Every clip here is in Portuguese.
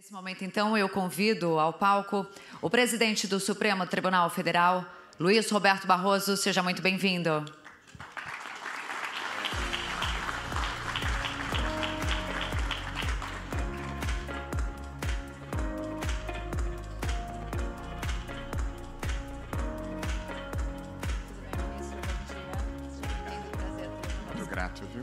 Nesse momento, então, eu convido ao palco o presidente do Supremo Tribunal Federal, Luiz Roberto Barroso. Seja muito bem-vindo. Muito grato, viu?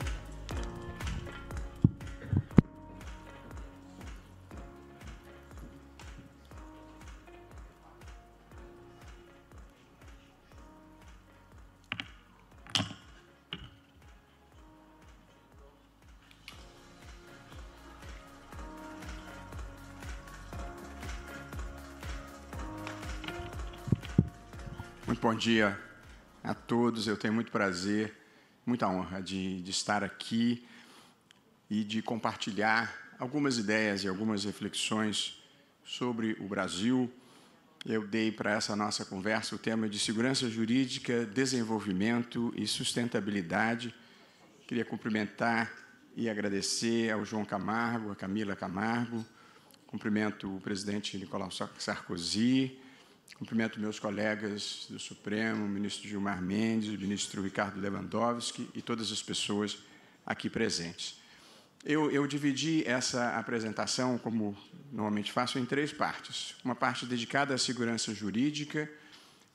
Muito bom dia a todos. Eu tenho muito prazer, muita honra de estar aqui e de compartilhar algumas ideias e algumas reflexões sobre o Brasil. Eu dei para essa nossa conversa o tema de segurança jurídica, desenvolvimento e sustentabilidade. Queria cumprimentar e agradecer ao João Camargo, a Camila Camargo, cumprimento o presidente Nicolau Sarkozy, cumprimento meus colegas do Supremo, o ministro Gilmar Mendes, o ministro Ricardo Lewandowski e todas as pessoas aqui presentes. Eu dividi essa apresentação, como normalmente faço, em 3 partes. Uma parte dedicada à segurança jurídica,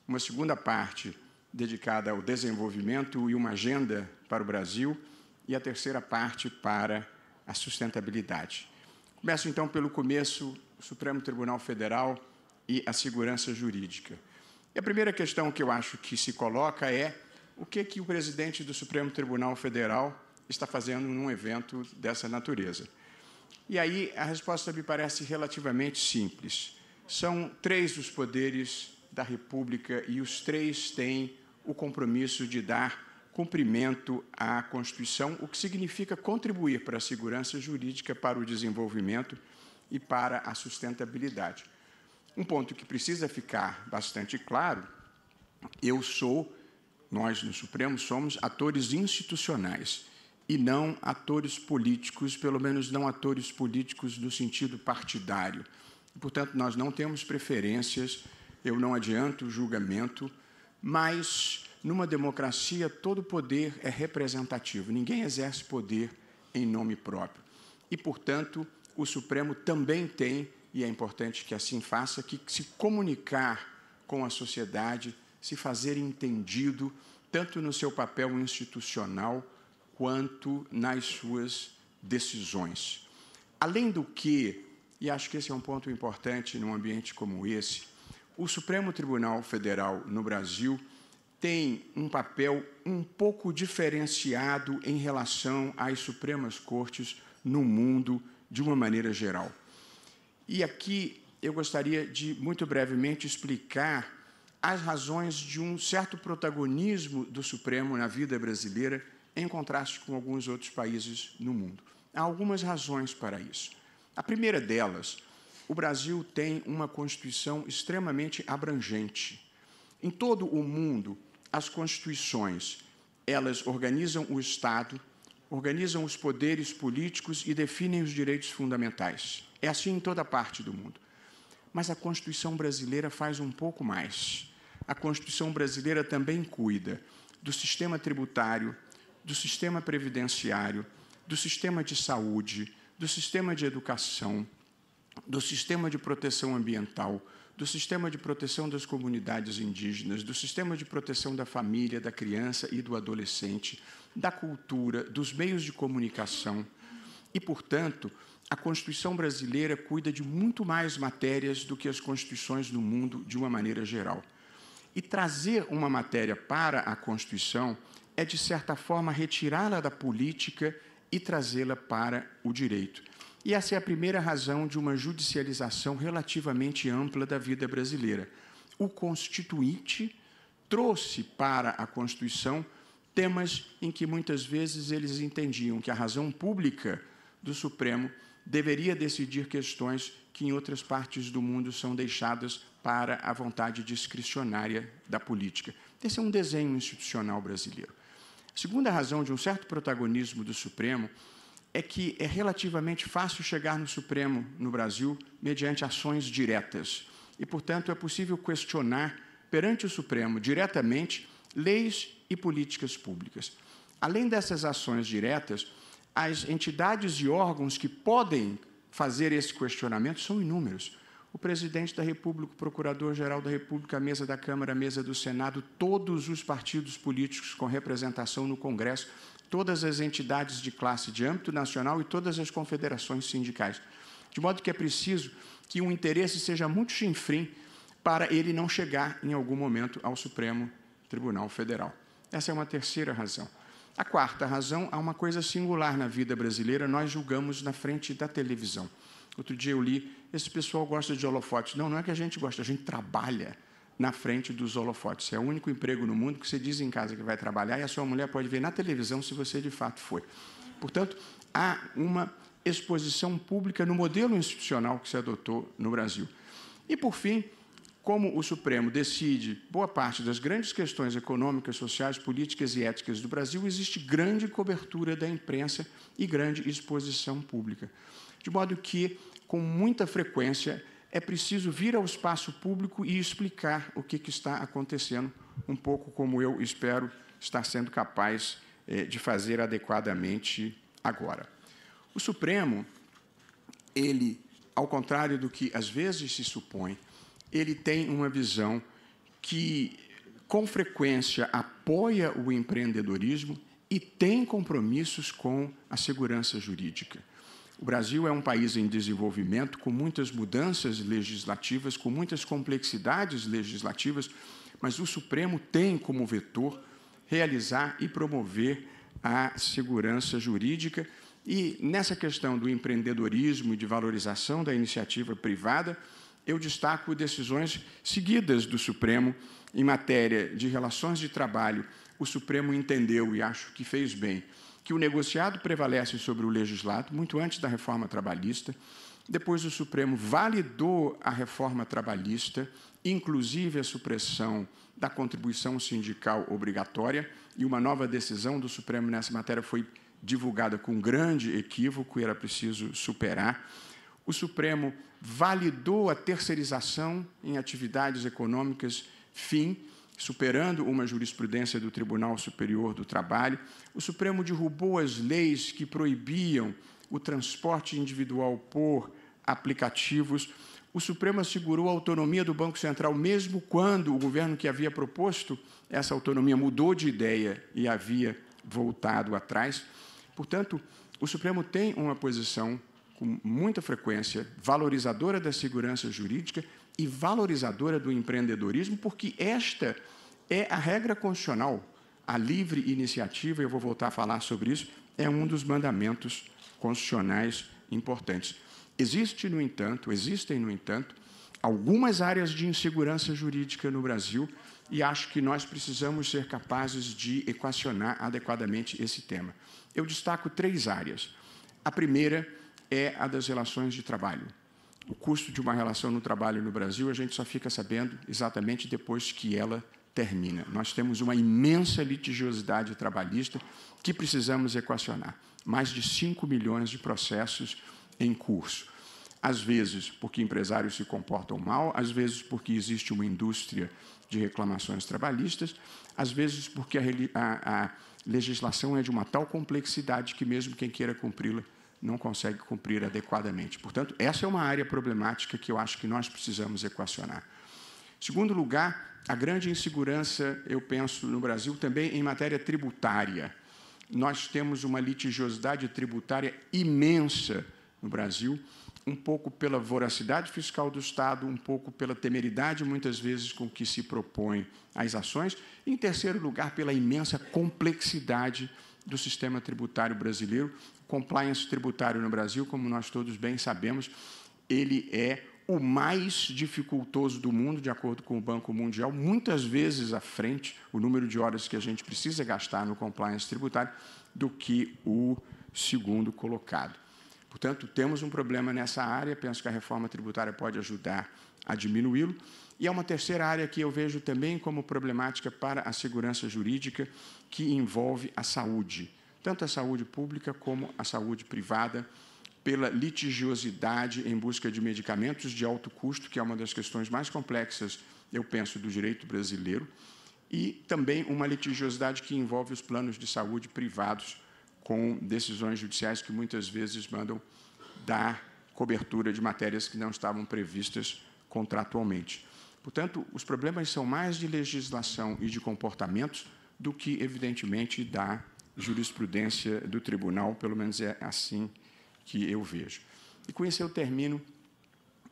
uma segunda parte dedicada ao desenvolvimento e uma agenda para o Brasil, e a terceira parte para a sustentabilidade. Começo, então, pelo começo, o Supremo Tribunal Federal e a segurança jurídica. E a primeira questão que eu acho que se coloca é o que o presidente do Supremo Tribunal Federal está fazendo num evento dessa natureza. E aí a resposta me parece relativamente simples. São 3 os poderes da República e os 3 têm o compromisso de dar cumprimento à Constituição, o que significa contribuir para a segurança jurídica, para o desenvolvimento e para a sustentabilidade. Um ponto que precisa ficar bastante claro, nós no Supremo somos atores institucionais e não atores políticos, pelo menos não atores políticos no sentido partidário. Portanto, nós não temos preferências, eu não adianto julgamento, mas numa democracia todo poder é representativo, ninguém exerce poder em nome próprio. E, portanto, o Supremo também tem, e é importante que assim faça, que se comunicar com a sociedade, se fazer entendido, tanto no seu papel institucional, quanto nas suas decisões. Além do que, e acho que esse é um ponto importante num ambiente como esse, o Supremo Tribunal Federal no Brasil tem um papel um pouco diferenciado em relação às Supremas Cortes no mundo de uma maneira geral. E aqui eu gostaria de, muito brevemente, explicar as razões de um certo protagonismo do Supremo na vida brasileira, em contraste com alguns outros países no mundo. Há algumas razões para isso. A primeira delas, o Brasil tem uma Constituição extremamente abrangente. Em todo o mundo, as Constituições, elas organizam o Estado, organizam os poderes políticos e definem os direitos fundamentais. É assim em toda parte do mundo. Mas a Constituição brasileira faz um pouco mais. A Constituição brasileira também cuida do sistema tributário, do sistema previdenciário, do sistema de saúde, do sistema de educação, do sistema de proteção ambiental, do sistema de proteção das comunidades indígenas, do sistema de proteção da família, da criança e do adolescente, da cultura, dos meios de comunicação. E, portanto, a Constituição brasileira cuida de muito mais matérias do que as Constituições do mundo de uma maneira geral. E trazer uma matéria para a Constituição é, de certa forma, retirá-la da política e trazê-la para o direito. E essa é a primeira razão de uma judicialização relativamente ampla da vida brasileira. O Constituinte trouxe para a Constituição temas em que, muitas vezes, eles entendiam que a razão pública do Supremo deveria decidir questões que, em outras partes do mundo, são deixadas para a vontade discricionária da política. Esse é um desenho institucional brasileiro. A segunda razão de um certo protagonismo do Supremo é que é relativamente fácil chegar no Supremo, no Brasil, mediante ações diretas. E, portanto, é possível questionar perante o Supremo, diretamente, leis e políticas públicas. Além dessas ações diretas, as entidades e órgãos que podem fazer esse questionamento são inúmeros. O presidente da República, o procurador-geral da República, a mesa da Câmara, a mesa do Senado, todos os partidos políticos com representação no Congresso, todas as entidades de classe de âmbito nacional e todas as confederações sindicais. De modo que é preciso que o interesse seja muito chinfrim para ele não chegar, em algum momento, ao Supremo Tribunal Federal. Essa é uma terceira razão. A quarta razão, há uma coisa singular na vida brasileira, nós julgamos na frente da televisão. Outro dia eu li, esse pessoal gosta de holofotes. Não, não é que a gente gosta, a gente trabalha na frente dos holofotes. É o único emprego no mundo que você diz em casa que vai trabalhar e a sua mulher pode ver na televisão se você de fato foi. Portanto, há uma exposição pública no modelo institucional que se adotou no Brasil. E, por fim, como o Supremo decide boa parte das grandes questões econômicas, sociais, políticas e éticas do Brasil, existe grande cobertura da imprensa e grande exposição pública. De modo que, com muita frequência, é preciso vir ao espaço público e explicar o que está acontecendo, um pouco como eu espero estar sendo capaz de fazer adequadamente agora. O Supremo, ele, ao contrário do que às vezes se supõe, ele tem uma visão que, com frequência, apoia o empreendedorismo e tem compromissos com a segurança jurídica. O Brasil é um país em desenvolvimento, com muitas mudanças legislativas, com muitas complexidades legislativas, mas o Supremo tem como vetor realizar e promover a segurança jurídica. E, nessa questão do empreendedorismo e de valorização da iniciativa privada, eu destaco decisões seguidas do Supremo em matéria de relações de trabalho. O Supremo entendeu, e acho que fez bem, que o negociado prevalece sobre o legislado, muito antes da reforma trabalhista. Depois, o Supremo validou a reforma trabalhista, inclusive a supressão da contribuição sindical obrigatória, e uma nova decisão do Supremo nessa matéria foi divulgada com grande equívoco e era preciso superar. O Supremo validou a terceirização em atividades econômicas, superando uma jurisprudência do Tribunal Superior do Trabalho. O Supremo derrubou as leis que proibiam o transporte individual por aplicativos. O Supremo assegurou a autonomia do Banco Central, mesmo quando o governo que havia proposto essa autonomia mudou de ideia e havia voltado atrás. Portanto, o Supremo tem uma posição, com muita frequência, valorizadora da segurança jurídica e valorizadora do empreendedorismo, porque esta é a regra constitucional. A livre iniciativa, eu vou voltar a falar sobre isso, é um dos mandamentos constitucionais importantes. Existem, no entanto, algumas áreas de insegurança jurídica no Brasil e acho que nós precisamos ser capazes de equacionar adequadamente esse tema. Eu destaco 3 áreas. A primeira é a das relações de trabalho. O custo de uma relação no trabalho no Brasil, a gente só fica sabendo exatamente depois que ela termina. Nós temos uma imensa litigiosidade trabalhista que precisamos equacionar. Mais de 5 milhões de processos em curso. Às vezes porque empresários se comportam mal, às vezes porque existe uma indústria de reclamações trabalhistas, às vezes porque a legislação é de uma tal complexidade que mesmo quem queira cumpri-la não consegue cumprir adequadamente. Portanto, essa é uma área problemática que eu acho que nós precisamos equacionar. Em segundo lugar, a grande insegurança, eu penso, no Brasil também em matéria tributária. Nós temos uma litigiosidade tributária imensa no Brasil, um pouco pela voracidade fiscal do Estado, um pouco pela temeridade, muitas vezes, com que se propõe as ações, e, em terceiro lugar, pela imensa complexidade do sistema tributário brasileiro. O compliance tributário no Brasil, como nós todos bem sabemos, ele é o mais dificultoso do mundo, de acordo com o Banco Mundial, muitas vezes à frente, o número de horas que a gente precisa gastar no compliance tributário, do que o segundo colocado. Portanto, temos um problema nessa área, penso que a reforma tributária pode ajudar a diminuí-lo. E há uma terceira área que eu vejo também como problemática para a segurança jurídica, que envolve a saúde. tanto a saúde pública como a saúde privada, pela litigiosidade em busca de medicamentos de alto custo, que é uma das questões mais complexas, eu penso, do direito brasileiro, e também uma litigiosidade que envolve os planos de saúde privados, com decisões judiciais que muitas vezes mandam dar cobertura de matérias que não estavam previstas contratualmente. Portanto, os problemas são mais de legislação e de comportamentos do que, evidentemente, da jurisprudência do tribunal, pelo menos é assim que eu vejo. E com isso eu termino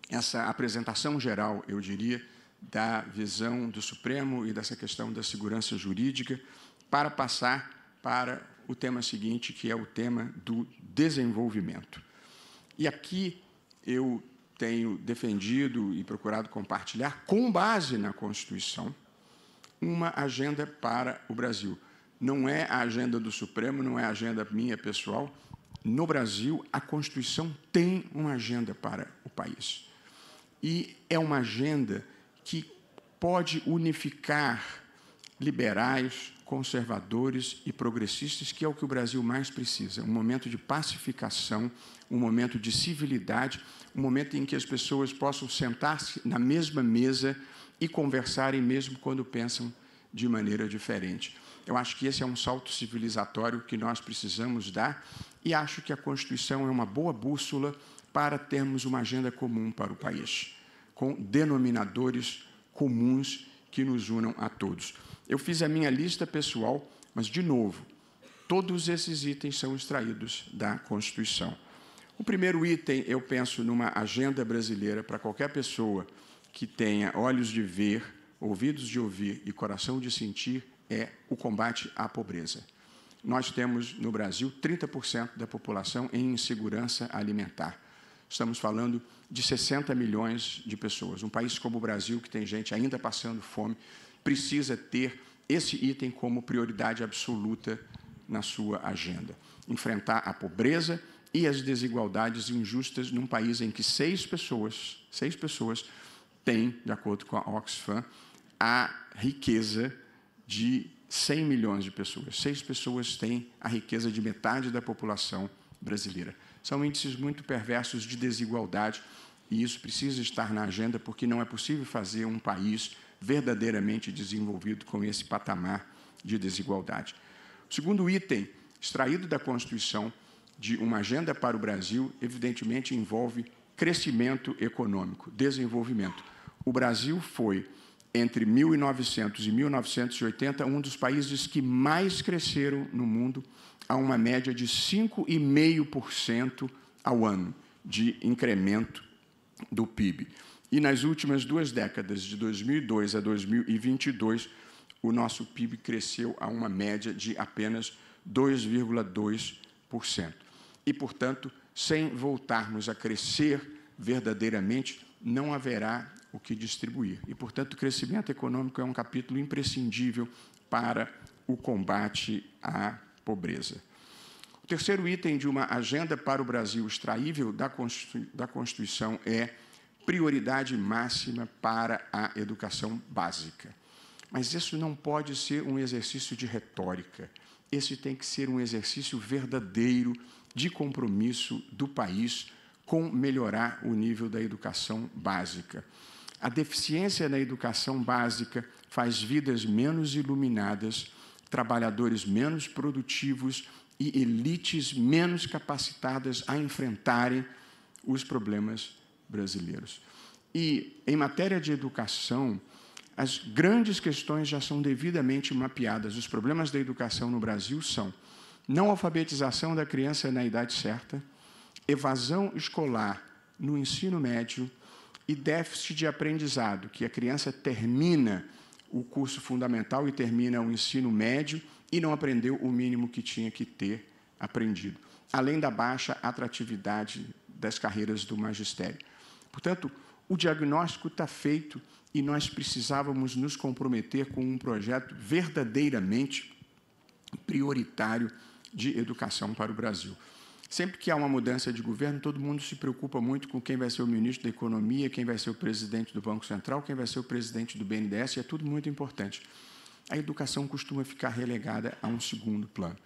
essa apresentação geral, eu diria, da visão do Supremo e dessa questão da segurança jurídica, para passar para o tema seguinte, que é o tema do desenvolvimento. E aqui eu tenho defendido e procurado compartilhar, com base na Constituição, uma agenda para o Brasil. Não é a agenda do Supremo, não é a agenda minha pessoal. No Brasil, a Constituição tem uma agenda para o país. E é uma agenda que pode unificar liberais, conservadores e progressistas, que é o que o Brasil mais precisa. Um momento de pacificação, um momento de civilidade, um momento em que as pessoas possam sentar-se na mesma mesa e conversarem mesmo quando pensam de maneira diferente. Eu acho que esse é um salto civilizatório que nós precisamos dar e acho que a Constituição é uma boa bússola para termos uma agenda comum para o país, com denominadores comuns que nos unam a todos. Eu fiz a minha lista pessoal, mas, de novo, todos esses itens são extraídos da Constituição. O primeiro item, eu penso numa agenda brasileira para qualquer pessoa que tenha olhos de ver, ouvidos de ouvir e coração de sentir, é o combate à pobreza. Nós temos, no Brasil, 30% da população em insegurança alimentar. Estamos falando de 60 milhões de pessoas. Um país como o Brasil, que tem gente ainda passando fome, precisa ter esse item como prioridade absoluta na sua agenda. Enfrentar a pobreza e as desigualdades injustas num país em que seis pessoas têm, de acordo com a Oxfam, a riqueza de 100 milhões de pessoas. 6 pessoas têm a riqueza de metade da população brasileira. São índices muito perversos de desigualdade e isso precisa estar na agenda porque não é possível fazer um país verdadeiramente desenvolvido com esse patamar de desigualdade. O segundo item, extraído da Constituição, de uma agenda para o Brasil, evidentemente envolve crescimento econômico, desenvolvimento. O Brasil foi, entre 1900 e 1980, um dos países que mais cresceram no mundo, a uma média de 5,5% ao ano de incremento do PIB. E nas últimas 2 décadas, de 2002 a 2022, o nosso PIB cresceu a uma média de apenas 2,2%. E, portanto, sem voltarmos a crescer verdadeiramente, não haverá o que distribuir. E, portanto, o crescimento econômico é um capítulo imprescindível para o combate à pobreza. O terceiro item de uma agenda para o Brasil extraível da Constituição é prioridade máxima para a educação básica. Mas isso não pode ser um exercício de retórica. Esse tem que ser um exercício verdadeiro de compromisso do país com melhorar o nível da educação básica. A deficiência na educação básica faz vidas menos iluminadas, trabalhadores menos produtivos e elites menos capacitadas a enfrentarem os problemas brasileiros. E, em matéria de educação, as grandes questões já são devidamente mapeadas. Os problemas da educação no Brasil são não alfabetização da criança na idade certa, evasão escolar no ensino médio e déficit de aprendizado, que a criança termina o curso fundamental e termina o ensino médio e não aprendeu o mínimo que tinha que ter aprendido, além da baixa atratividade das carreiras do magistério. Portanto, o diagnóstico está feito e nós precisávamos nos comprometer com um projeto verdadeiramente prioritário de educação para o Brasil. Sempre que há uma mudança de governo, todo mundo se preocupa muito com quem vai ser o ministro da Economia, quem vai ser o presidente do Banco Central, quem vai ser o presidente do BNDES, e é tudo muito importante. A educação costuma ficar relegada a um segundo plano.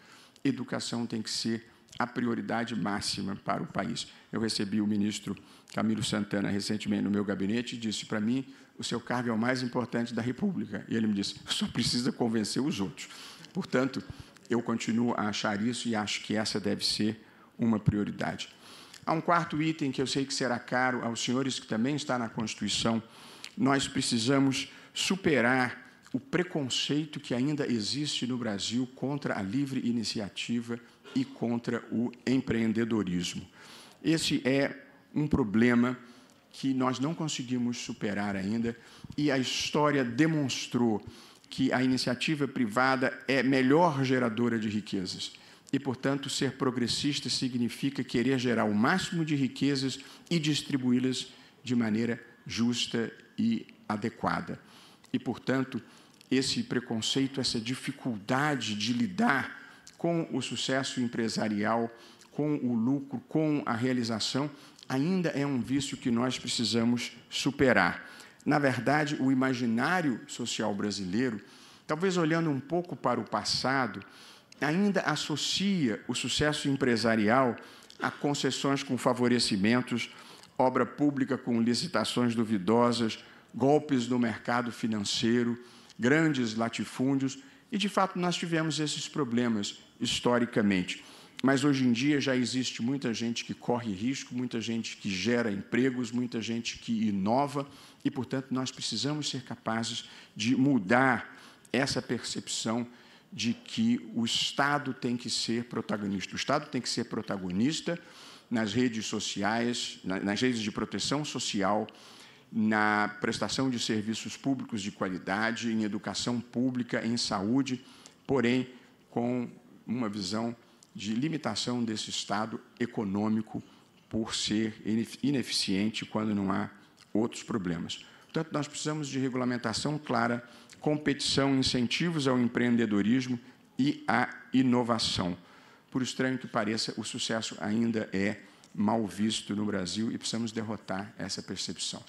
educação tem que ser a prioridade máxima para o país. Eu recebi o ministro Camilo Santana recentemente no meu gabinete e disse para mim: o seu cargo é o mais importante da República. E ele me disse: só precisa convencer os outros. Portanto, eu continuo a achar isso e acho que essa deve ser uma prioridade. Há um quarto item que eu sei que será caro aos senhores, que também está na Constituição. Nós precisamos superar o preconceito que ainda existe no Brasil contra a livre iniciativa e contra o empreendedorismo. Esse é um problema que nós não conseguimos superar ainda, e a história demonstrou que a iniciativa privada é melhor geradora de riquezas. E, portanto, ser progressista significa querer gerar o máximo de riquezas e distribuí-las de maneira justa e adequada. E, portanto, esse preconceito, essa dificuldade de lidar com o sucesso empresarial, com o lucro, com a realização, ainda é um vício que nós precisamos superar. Na verdade, o imaginário social brasileiro, talvez olhando um pouco para o passado, ainda associa o sucesso empresarial a concessões com favorecimentos, obra pública com licitações duvidosas, golpes no mercado financeiro, grandes latifúndios, e, de fato, nós tivemos esses problemas historicamente. Mas, hoje em dia, já existe muita gente que corre risco, muita gente que gera empregos, muita gente que inova, e, portanto, nós precisamos ser capazes de mudar essa percepção de que o Estado tem que ser protagonista. O Estado tem que ser protagonista nas redes sociais, nas redes de proteção social, na prestação de serviços públicos de qualidade, em educação pública, em saúde, porém, com uma visão de limitação desse Estado econômico por ser ineficiente quando não há outros problemas. Portanto, nós precisamos de regulamentação clara, competição, incentivos ao empreendedorismo e à inovação. Por estranho que pareça, o sucesso ainda é mal visto no Brasil e precisamos derrotar essa percepção.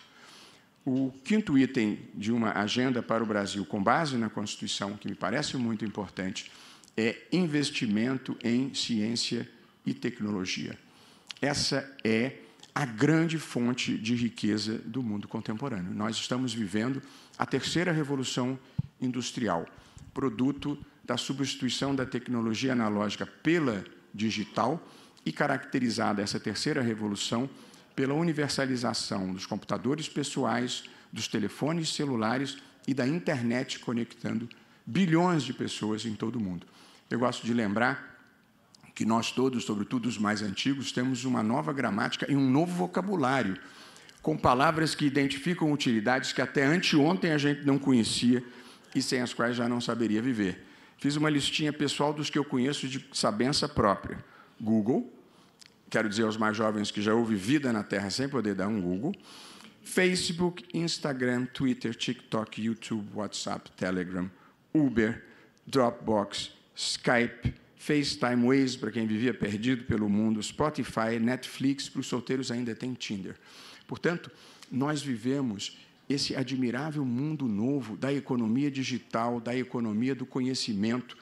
O quinto item de uma agenda para o Brasil, com base na Constituição, que me parece muito importante, é investimento em ciência e tecnologia. Essa é a grande fonte de riqueza do mundo contemporâneo. Nós estamos vivendo a terceira revolução industrial, produto da substituição da tecnologia analógica pela digital e caracterizada essa terceira revolução pela universalização dos computadores pessoais, dos telefones celulares e da internet conectando bilhões de pessoas em todo o mundo. Eu gosto de lembrar que nós todos, sobretudo os mais antigos, temos uma nova gramática e um novo vocabulário, com palavras que identificam utilidades que até anteontem a gente não conhecia e sem as quais já não saberia viver. Fiz uma listinha pessoal dos que eu conheço de sabença própria. Google, quero dizer aos mais jovens que já houve vida na Terra sem poder dar um Google, Facebook, Instagram, Twitter, TikTok, YouTube, WhatsApp, Telegram, Uber, Dropbox, Skype, FaceTime, Waze, para quem vivia perdido pelo mundo, Spotify, Netflix, para os solteiros ainda tem Tinder. Portanto, nós vivemos esse admirável mundo novo da economia digital, da economia do conhecimento.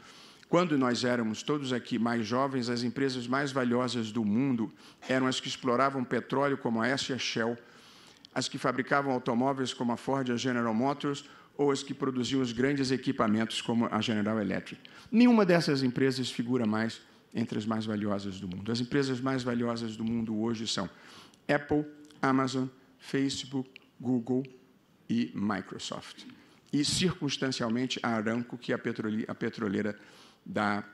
Quando nós éramos todos aqui mais jovens, as empresas mais valiosas do mundo eram as que exploravam petróleo, como a Hess e a Shell, as que fabricavam automóveis, como a Ford e a General Motors, ou as que produziam os grandes equipamentos, como a General Electric. Nenhuma dessas empresas figura mais entre as mais valiosas do mundo. As empresas mais valiosas do mundo hoje são Apple, Amazon, Facebook, Google e Microsoft. E, circunstancialmente, a Aramco, que é a petroleira da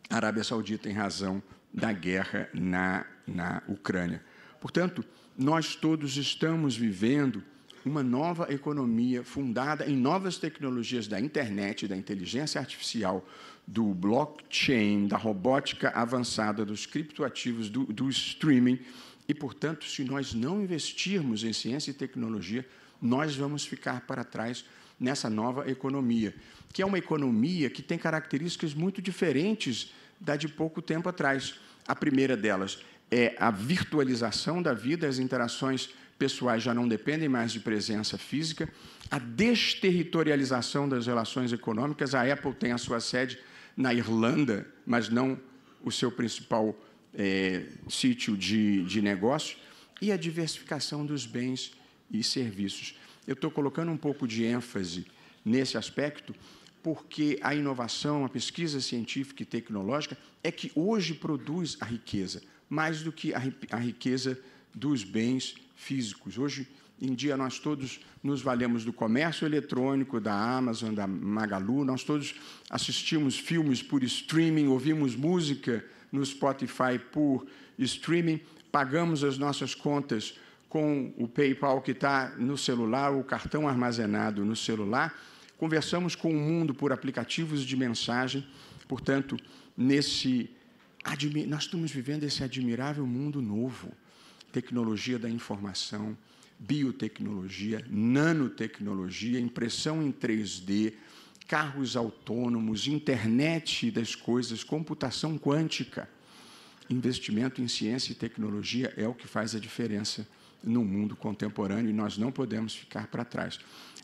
Arábia Saudita, em razão da guerra na Ucrânia. Portanto, nós todos estamos vivendo uma nova economia fundada em novas tecnologias da internet, da inteligência artificial, do blockchain, da robótica avançada, dos criptoativos, do streaming. E, portanto, se nós não investirmos em ciência e tecnologia, nós vamos ficar para trás nessa nova economia, que é uma economia que tem características muito diferentes da de pouco tempo atrás. A primeira delas é a virtualização da vida, as interações pessoais já não dependem mais de presença física, a desterritorialização das relações econômicas. A Apple tem a sua sede na Irlanda, mas não o seu principal sítio de negócio, e a diversificação dos bens e serviços. Eu estou colocando um pouco de ênfase nesse aspecto, porque a inovação, a pesquisa científica e tecnológica é que hoje produz a riqueza, mais do que a riqueza dos bens físicos. Hoje em dia, nós todos nos valemos do comércio eletrônico, da Amazon, da Magalu, nós todos assistimos filmes por streaming, ouvimos música no Spotify por streaming, pagamos as nossas contas com o PayPal que está no celular, o cartão armazenado no celular, conversamos com o mundo por aplicativos de mensagem. Portanto, nós estamos vivendo esse admirável mundo novo, tecnologia da informação, biotecnologia, nanotecnologia, impressão em 3D, carros autônomos, internet das coisas, computação quântica. Investimento em ciência e tecnologia é o que faz a diferença no mundo contemporâneo e nós não podemos ficar para trás.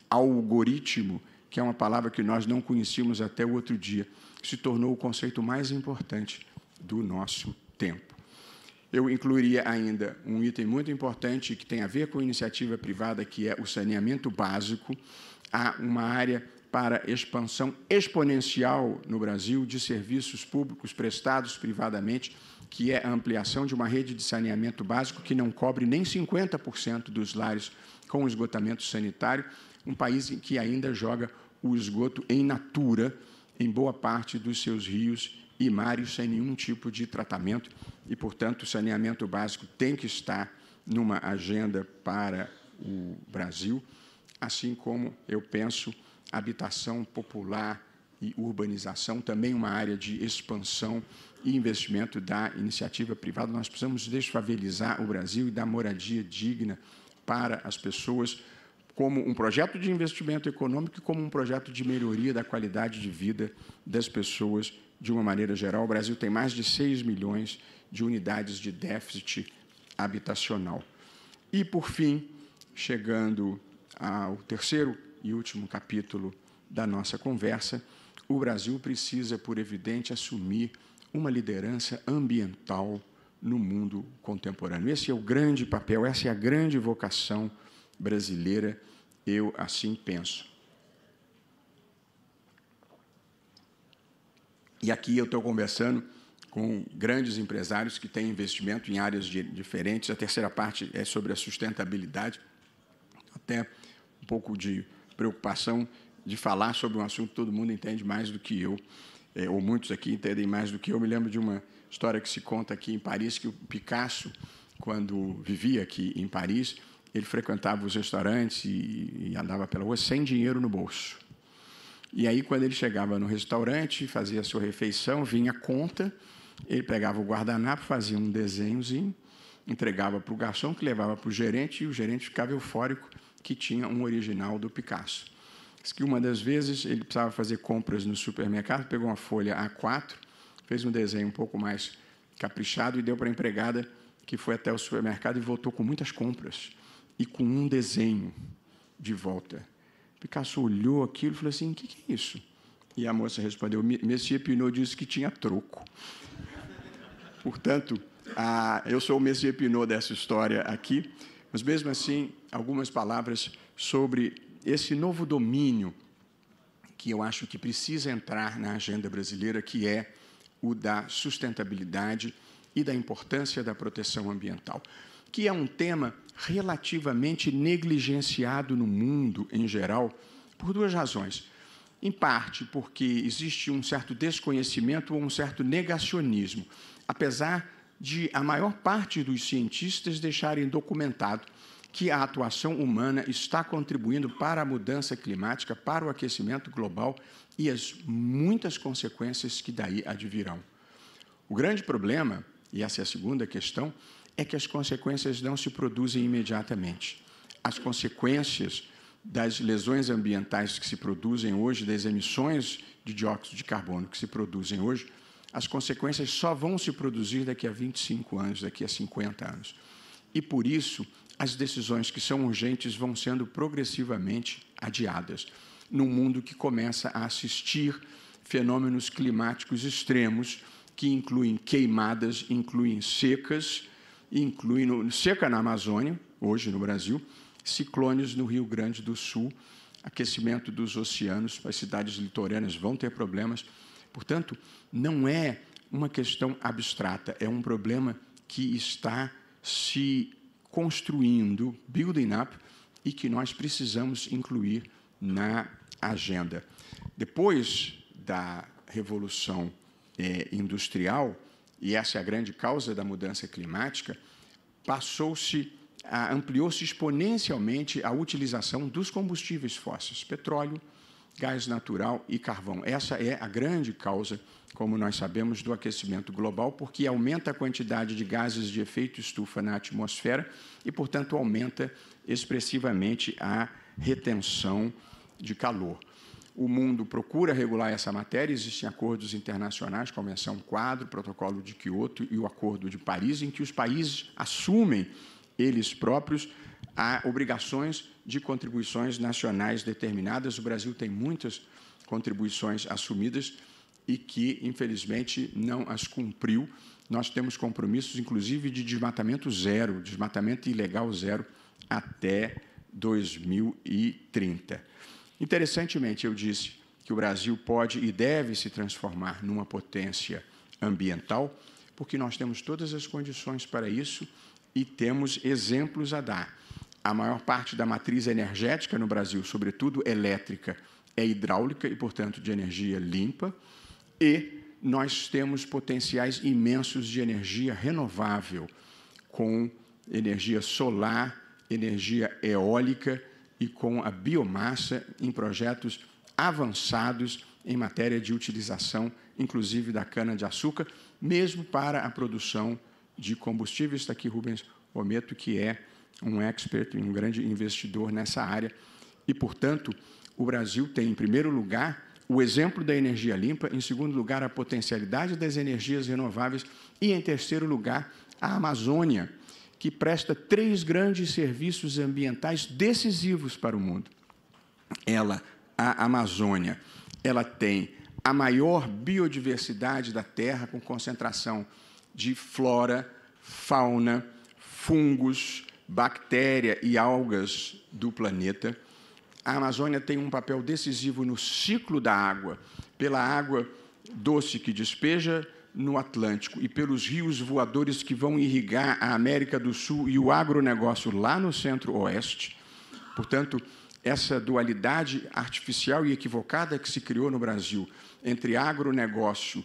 Algoritmo, que é uma palavra que nós não conhecíamos até o outro dia, se tornou o conceito mais importante do nosso tempo. Eu incluiria ainda um item muito importante que tem a ver com a iniciativa privada, que é o saneamento básico. Há uma área para expansão exponencial no Brasil de serviços públicos prestados privadamente, que é a ampliação de uma rede de saneamento básico que não cobre nem 50% dos lares com esgotamento sanitário, um país em que ainda joga o esgoto em natura em boa parte dos seus rios e mares sem nenhum tipo de tratamento e, portanto, o saneamento básico tem que estar numa agenda para o Brasil, assim como eu penso habitação popular e urbanização, também uma área de expansão e investimento da iniciativa privada. Nós precisamos desfavelizar o Brasil e dar moradia digna para as pessoas, como um projeto de investimento econômico e como um projeto de melhoria da qualidade de vida das pessoas de uma maneira geral. O Brasil tem mais de 6 milhões de unidades de déficit habitacional. E, por fim, chegando ao terceiro e último capítulo da nossa conversa, o Brasil precisa, por evidente, assumir uma liderança ambiental no mundo contemporâneo. Esse é o grande papel, essa é a grande vocação brasileira, eu assim penso. E aqui eu estou conversando com grandes empresários que têm investimento em áreas diferentes. A terceira parte é sobre a sustentabilidade, até um pouco de preocupação de falar sobre um assunto que todo mundo entende mais do que eu, ou muitos aqui entendem mais do que eu. Me lembro de uma história que se conta aqui em Paris, que o Picasso, quando vivia aqui em Paris, ele frequentava os restaurantes e andava pela rua sem dinheiro no bolso. E aí, quando ele chegava no restaurante, fazia a sua refeição, vinha a conta, ele pegava o guardanapo, fazia um desenhozinho, entregava para o garçom, que levava para o gerente, e o gerente ficava eufórico que tinha um original do Picasso. Diz que uma das vezes ele precisava fazer compras no supermercado, pegou uma folha A4, fez um desenho um pouco mais caprichado e deu para a empregada, que foi até o supermercado e voltou com muitas compras e com um desenho de volta. Picasso olhou aquilo e falou assim: o que é isso? E a moça respondeu: Monsieur Pinault disse que tinha troco. Portanto, eu sou o Monsieur Pinault dessa história aqui, mas, mesmo assim, algumas palavras sobre esse novo domínio que eu acho que precisa entrar na agenda brasileira, que é o da sustentabilidade e da importância da proteção ambiental, que é um tema relativamente negligenciado no mundo em geral, por duas razões. Em parte, porque existe um certo desconhecimento ou um certo negacionismo, apesar de a maior parte dos cientistas deixarem documentado que a atuação humana está contribuindo para a mudança climática, para o aquecimento global e as muitas consequências que daí advirão. O grande problema, e essa é a segunda questão, é que as consequências não se produzem imediatamente. As consequências das lesões ambientais que se produzem hoje, das emissões de dióxido de carbono que se produzem hoje, as consequências só vão se produzir daqui a 25 anos, daqui a 50 anos. E, por isso, as decisões que são urgentes vão sendo progressivamente adiadas, num mundo que começa a assistir fenômenos climáticos extremos, que incluem queimadas, incluem secas, incluem seca na Amazônia, hoje no Brasil, ciclones no Rio Grande do Sul, aquecimento dos oceanos, as cidades litorâneas vão ter problemas. Portanto, não é uma questão abstrata, é um problema que está se construindo, building up, e que nós precisamos incluir na agenda. Depois da Revolução Industrial, e essa é a grande causa da mudança climática, ampliou-se exponencialmente a utilização dos combustíveis fósseis, petróleo, gás natural e carvão. Essa é a grande causa, como nós sabemos, do aquecimento global, porque aumenta a quantidade de gases de efeito estufa na atmosfera e, portanto, aumenta expressivamente a retenção de calor. O mundo procura regular essa matéria, existem acordos internacionais, Convenção Quadro, Protocolo de Quioto e o Acordo de Paris, em que os países assumem, eles próprios, obrigações de contribuições nacionais determinadas. O Brasil tem muitas contribuições assumidas e que, infelizmente, não as cumpriu. Nós temos compromissos, inclusive, de desmatamento zero, desmatamento ilegal zero, até 2030. Interessantemente, eu disse que o Brasil pode e deve se transformar numa potência ambiental, porque nós temos todas as condições para isso e temos exemplos a dar. A maior parte da matriz energética no Brasil, sobretudo elétrica, é hidráulica e, portanto, de energia limpa, e nós temos potenciais imensos de energia renovável, com energia solar, energia eólica e com a biomassa em projetos avançados em matéria de utilização, inclusive da cana-de-açúcar, mesmo para a produção de combustíveis. Está aqui Rubens Ometo, que é um expert, um grande investidor nessa área. E, portanto, o Brasil tem, em primeiro lugar, o exemplo da energia limpa, em segundo lugar, a potencialidade das energias renováveis e, em terceiro lugar, a Amazônia, que presta 3 grandes serviços ambientais decisivos para o mundo. A Amazônia, ela tem a maior biodiversidade da Terra, com concentração de flora, fauna, fungos, bactéria e algas do planeta. A Amazônia tem um papel decisivo no ciclo da água, pela água doce que despeja no Atlântico e pelos rios voadores que vão irrigar a América do Sul e o agronegócio lá no Centro-Oeste. Portanto, essa dualidade artificial e equivocada que se criou no Brasil entre agronegócio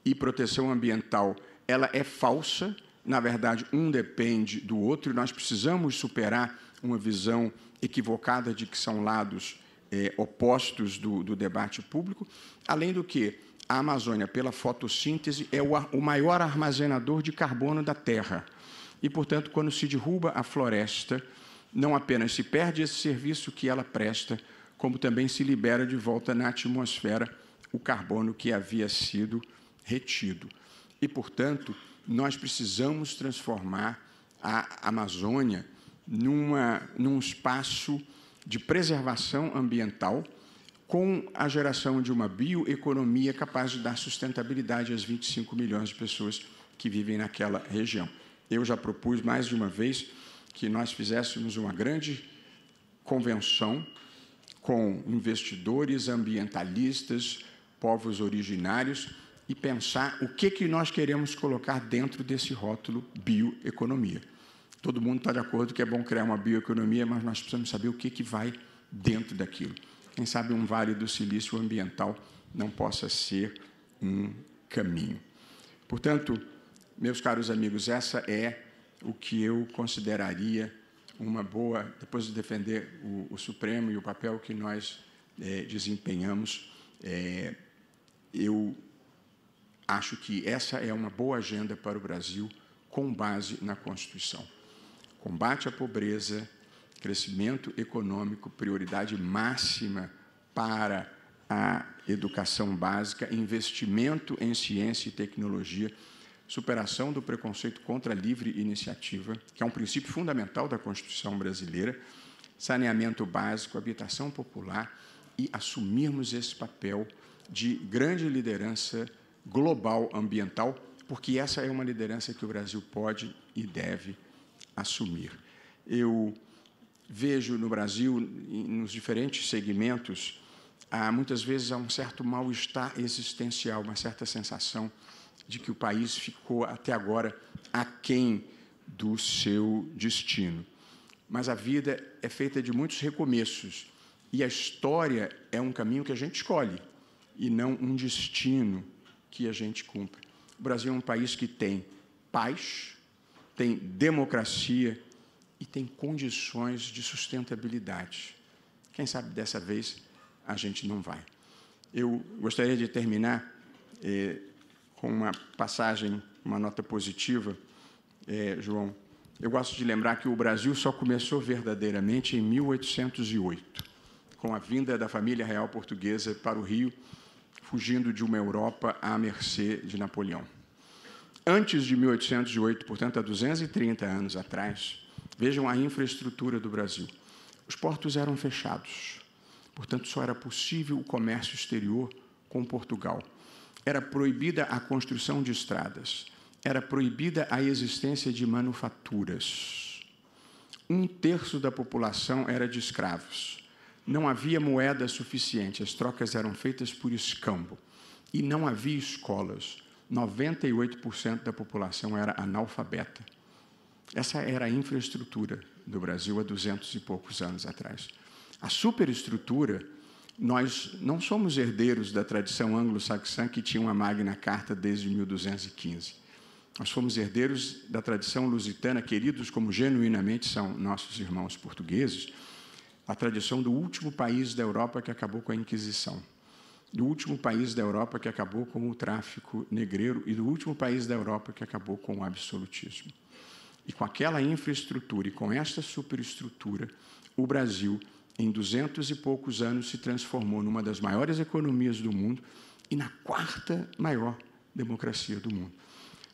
e proteção ambiental, ela é falsa. Na verdade, um depende do outro e nós precisamos superar uma visão equivocada de que são lados opostos do debate público, além do que a Amazônia, pela fotossíntese, é o maior armazenador de carbono da Terra. E, portanto, quando se derruba a floresta, não apenas se perde esse serviço que ela presta, como também se libera de volta na atmosfera o carbono que havia sido retido. E, portanto, nós precisamos transformar a Amazônia num espaço de preservação ambiental, com a geração de uma bioeconomia capaz de dar sustentabilidade às 25 milhões de pessoas que vivem naquela região. Eu já propus mais de uma vez que nós fizéssemos uma grande convenção com investidores, ambientalistas, povos originários, e pensar o que nós queremos colocar dentro desse rótulo bioeconomia. Todo mundo está de acordo que é bom criar uma bioeconomia, mas nós precisamos saber o que vai dentro daquilo. Quem sabe um Vale do Silício ambiental não possa ser um caminho. Portanto, meus caros amigos, essa é o que eu consideraria uma boa, depois de defender o Supremo e o papel que nós desempenhamos, eu acho que essa é uma boa agenda para o Brasil, com base na Constituição. Combate à pobreza, crescimento econômico, prioridade máxima para a educação básica, investimento em ciência e tecnologia, superação do preconceito contra a livre iniciativa, que é um princípio fundamental da Constituição brasileira, saneamento básico, habitação popular, e assumirmos esse papel de grande liderança global ambiental, porque essa é uma liderança que o Brasil pode e deve assumir. Eu vejo no Brasil, nos diferentes segmentos, muitas vezes há um certo mal-estar existencial, uma certa sensação de que o país ficou, até agora, aquém do seu destino. Mas a vida é feita de muitos recomeços, e a história é um caminho que a gente escolhe, e não um destino que a gente cumpre. O Brasil é um país que tem paz, tem democracia e tem condições de sustentabilidade. Quem sabe dessa vez a gente não vai. Eu gostaria de terminar com uma passagem, uma nota positiva, João. Eu gosto de lembrar que o Brasil só começou verdadeiramente em 1808, com a vinda da família real portuguesa para o Rio, fugindo de uma Europa à mercê de Napoleão. Antes de 1808, portanto, há 230 anos atrás, vejam a infraestrutura do Brasil. Os portos eram fechados, portanto, só era possível o comércio exterior com Portugal. Era proibida a construção de estradas, era proibida a existência de manufaturas. 1/3 da população era de escravos. Não havia moeda suficiente, as trocas eram feitas por escambo. E não havia escolas. 98% da população era analfabeta. Essa era a infraestrutura do Brasil há 200 e poucos anos atrás. A superestrutura, nós não somos herdeiros da tradição anglo-saxã que tinha uma Magna Carta desde 1215. Nós fomos herdeiros da tradição lusitana, queridos como genuinamente são nossos irmãos portugueses, a tradição do último país da Europa que acabou com a Inquisição, do último país da Europa que acabou com o tráfico negreiro e do último país da Europa que acabou com o absolutismo. E com aquela infraestrutura e com esta superestrutura, o Brasil, em 200 e poucos anos, se transformou numa das maiores economias do mundo e na 4ª maior democracia do mundo.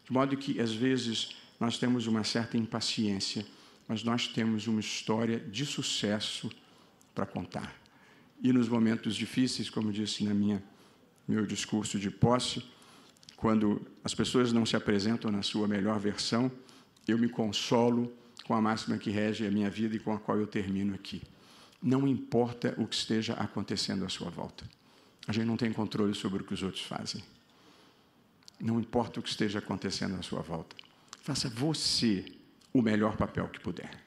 De modo que, às vezes, nós temos uma certa impaciência, mas nós temos uma história de sucesso para contar. E nos momentos difíceis, como disse meu discurso de posse, quando as pessoas não se apresentam na sua melhor versão, eu me consolo com a máxima que rege a minha vida e com a qual eu termino aqui. Não importa o que esteja acontecendo à sua volta. A gente não tem controle sobre o que os outros fazem. Não importa o que esteja acontecendo à sua volta. Faça você o melhor papel que puder.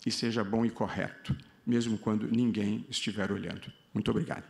E seja bom e correto, mesmo quando ninguém estiver olhando. Muito obrigado.